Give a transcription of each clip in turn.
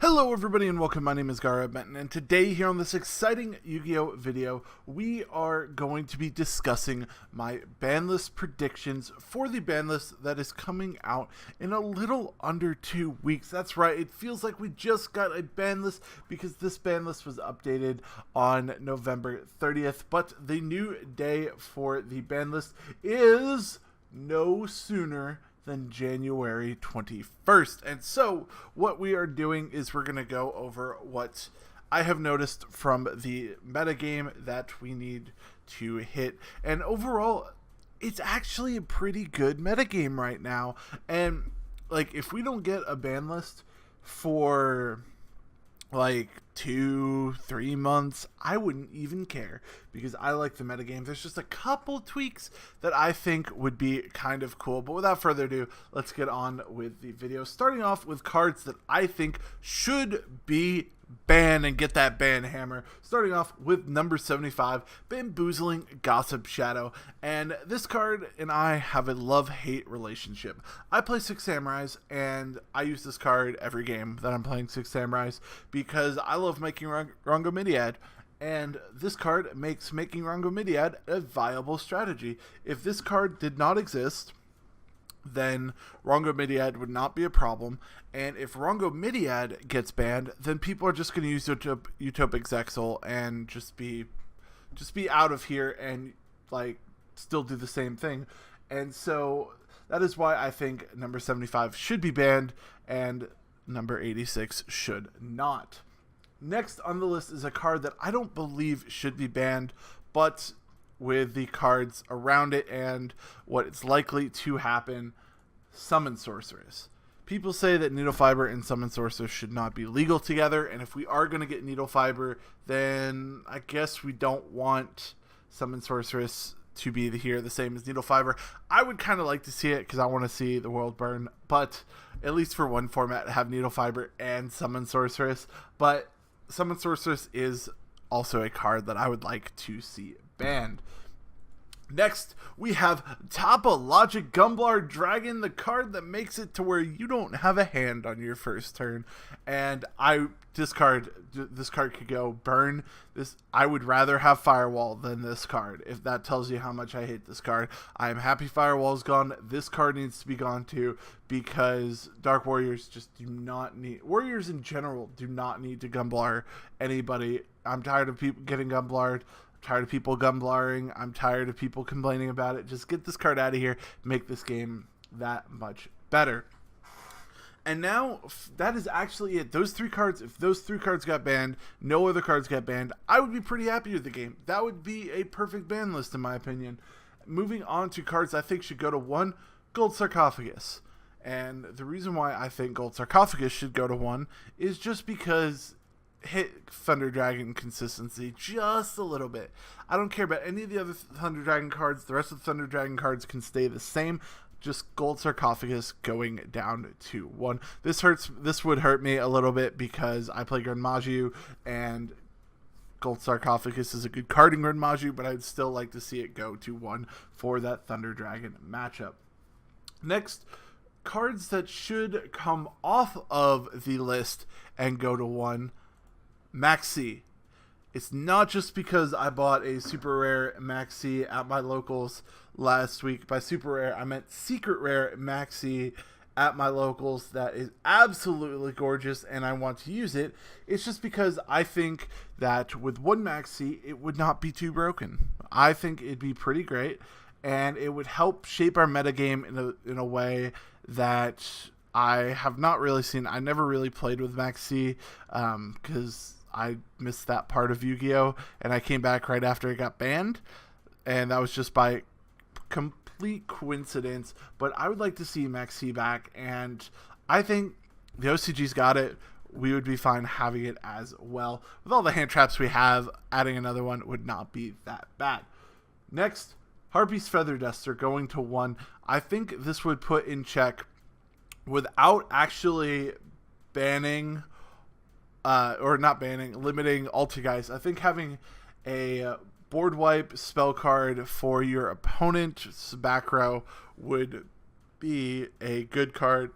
Hello everybody and welcome, my name is Gara Benton, and today here on this exciting Yu-Gi-Oh video, we are going to be discussing my ban list predictions for the ban list that is coming out in a little under 2 weeks. That's right, it feels like we just got a ban list because this ban list was updated on November 30th, but the new day for the ban list is no sooner than January 21st. And so what we are doing is we're going to go over what I have noticed from the metagame that we need to hit. And overall, it's actually a pretty good metagame right now. And like, if we don't get a ban list for like 2-3 months, I wouldn't even care because I like the metagame. There's just a couple tweaks that I think would be kind of cool. But without further ado, let's get on with the video. Starting off with cards that I think should be banned and get that ban hammer. Starting off with number 75, Bamboozling Gossip Shadow. And this card and I have a love-hate relationship. I play Six Samurais and I use this card every game that I'm playing Six Samurais because I love making Rongo-Midiad. And this card makes making Rongo-Midiad a viable strategy. If this card did not exist, then Rongo-Midiad would not be a problem. And if Rongo-Midiad gets banned, then people are just going to use Utopic Zexal and just be out of here and like still do the same thing. And so that is why I think number 75 should be banned and number 86 should not. Next on the list is a card that I don't believe should be banned, but with the cards around it and what is likely to happen, Summon Sorceress. People say that Needle Fiber and Summon Sorceress should not be legal together, and if we are going to get Needle Fiber, then I guess we don't want Summon Sorceress to be the same as Needle Fiber. I would kind of like to see it because I want to see the world burn, but at least for one format, have Needle Fiber and Summon Sorceress. But Summon Sorceress is also a card that I would like to see banned. Next, we have Topologic Gumblar Dragon, the card that makes it to where you don't have a hand on your first turn. And this card could go burn. I would rather have Firewall than this card. If that tells you how much I hate this card, I am happy Firewall's gone. This card needs to be gone too because Dark Warriors just do not need. Warriors in general do not need to Gumblar anybody. I'm tired of people getting Gumblarred. Tired of people gumblaring. I'm tired of people complaining about it. Just get this card out of here. Make this game that much better. And now, that is actually it. Those three cards, if those three cards got banned, no other cards got banned, I would be pretty happy with the game. That would be a perfect ban list in my opinion. Moving on to cards I think should go to 1, Gold Sarcophagus. And the reason why I think Gold Sarcophagus should go to 1 is just because hit Thunder Dragon consistency just a little bit. I don't care about any of the other Thunder Dragon cards. The rest of the Thunder Dragon cards can stay the same. Just Gold Sarcophagus going down to 1. This would hurt me a little bit because I play Grenmaju and Gold Sarcophagus is a good card in Grenmaju, but I'd still like to see it go to 1 for that Thunder Dragon matchup. Next, cards that should come off of the list and go to 1. Maxi. It's not just because I bought a super rare Maxi at my locals last week. By super rare, I meant secret rare Maxi at my locals that is absolutely gorgeous and I want to use it. It's just because I think that with one Maxi, it would not be too broken. I think it'd be pretty great and it would help shape our metagame in a way that I have not really seen. I never really played with Maxi because I missed that part of Yu-Gi-Oh! And I came back right after it got banned. And that was just by complete coincidence. But I would like to see Maxi back. And I think the OCG's got it. We would be fine having it as well. With all the hand traps we have, adding another one would not be that bad. Next, Harpy's Feather Duster going to 1. I think this would put in check without actually banning or not banning, limiting Altergeist. I think having a board wipe spell card for your opponent's back row would be a good card,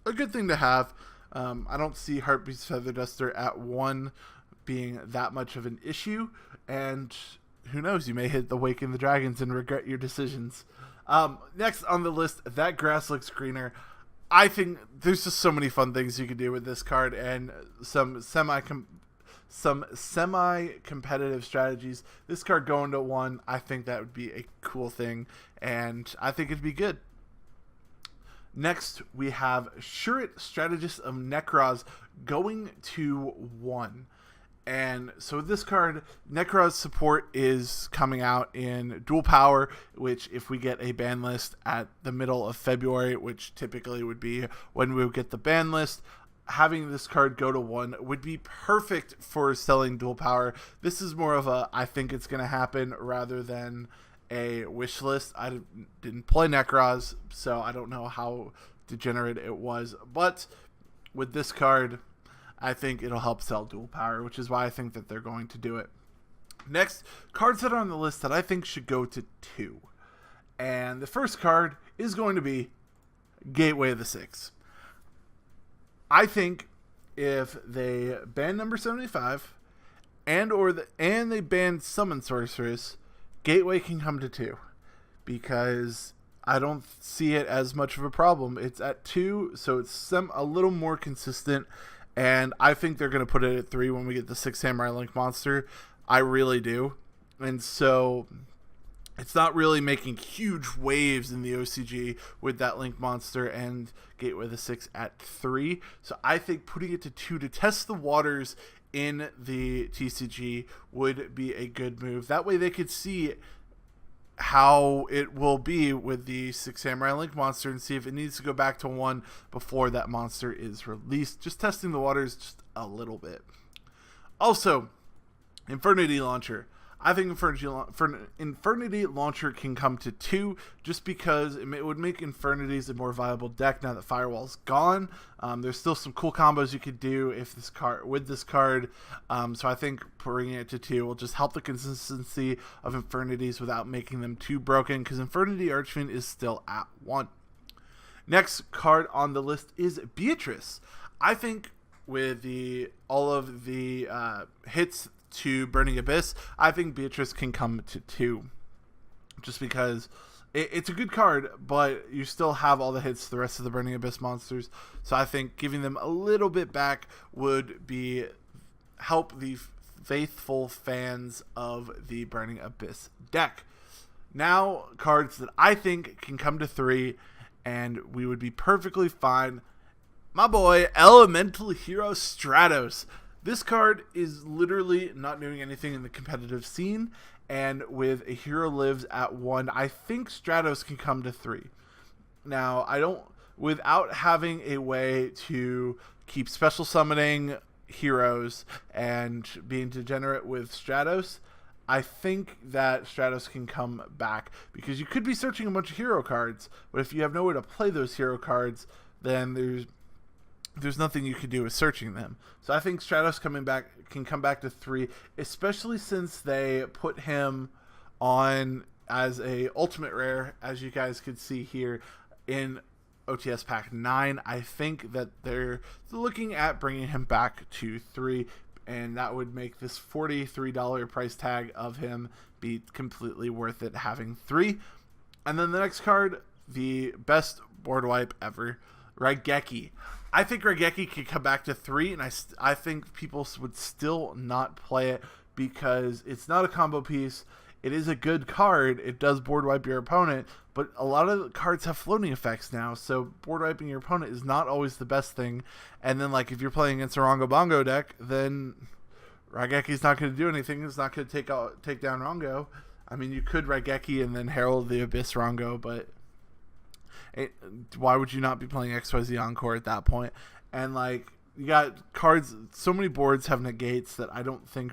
a good thing to have. I don't see Heartbeat's Feather Duster at 1 being that much of an issue, and who knows, you may hit the Awaken the Dragons and regret your decisions. Next on the list, That Grass Looks Greener. I think there's just so many fun things you could do with this card, and some semi-competitive strategies. This card going to 1, I think that would be a cool thing, and I think it'd be good. Next, we have Shurit, Strategist of Nekroz, going to 1. And so with this card, Nekroz support is coming out in dual power, which if we get a ban list at the middle of February, which typically would be when we would get the ban list, having this card go to 1 would be perfect for selling dual power. This is more of a I think it's going to happen rather than a wish list. I didn't play Nekroz, so I don't know how degenerate it was, but with this card, I think it'll help sell dual power, which is why I think that they're going to do it. Next, cards that are on the list that I think should go to 2. And the first card is going to be Gateway of the Six. I think if they ban number 75 and they ban Summon Sorceress, Gateway can come to 2, because I don't see it as much of a problem. It's at 2, so it's a little more consistent, and I think they're going to put it at 3 when we get the 6 Samurai Link monster. I really do. And so it's not really making huge waves in the OCG with that Link monster and Gateway of the Six at 3. So I think putting it to 2 to test the waters in the TCG would be a good move. That way they could see how it will be with the 6 Samurai Link monster and see if it needs to go back to 1 before that monster is released. Just testing the waters just a little bit. Also, Infernity Launcher. I think Infernity Launcher can come to 2 just because it would make Infernities a more viable deck now that Firewall's gone. There's still some cool combos you could do with this card. So I think bringing it to 2 will just help the consistency of Infernities without making them too broken, because Infernity Archfiend is still at 1. Next card on the list is Beatrice. I think with all of the hits to Burning Abyss, I think Beatrice can come to 2, just because it's a good card, but you still have all the hits to the rest of the Burning Abyss monsters. So I think giving them a little bit back would help the faithful fans of the Burning Abyss deck. Now, cards that I think can come to 3 and we would be perfectly fine. My boy, Elemental Hero Stratos. This card is literally not doing anything in the competitive scene, and with a hero lives at 1, I think Stratos can come to 3. Now, without having a way to keep special summoning heroes and being degenerate with Stratos, I think that Stratos can come back, because you could be searching a bunch of hero cards, but if you have no way to play those hero cards, then there's nothing you can do with searching them. So I think Stratos can come back to 3, especially since they put him on as a ultimate rare, as you guys could see here in OTS Pack 9. I think that they're looking at bringing him back to 3, and that would make this $43 price tag of him be completely worth it having 3. And then the next card, the best board wipe ever, Raigeki. I think Raigeki could come back to 3, and I think people would still not play it because it's not a combo piece. It is a good card. It does board wipe your opponent, but a lot of the cards have floating effects now, so board wiping your opponent is not always the best thing. And then, like, if you're playing against a Rongo Bongo deck, then Raigeki's not going to do anything. It's not going to take down Rongo. I mean, you could Raigeki and then Herald the Abyss Rongo, but why would you not be playing XYZ Encore at that point? And, like, you got cards, so many boards have negates that I don't think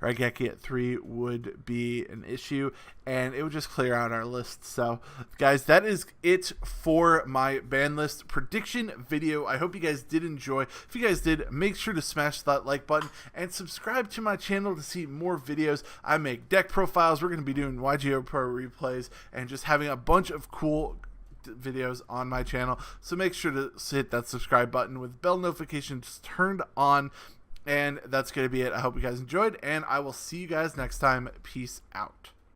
Raigeki at 3 would be an issue, and it would just clear out our list. So, guys, that is it for my ban list prediction video. I hope you guys did enjoy. If you guys did, make sure to smash that like button and subscribe to my channel to see more videos. I make deck profiles. We're going to be doing YGO Pro replays and just having a bunch of cool videos on my channel. So make sure to hit that subscribe button with bell notifications turned on. And that's going to be it. I hope you guys enjoyed, and I will see you guys next time. Peace out.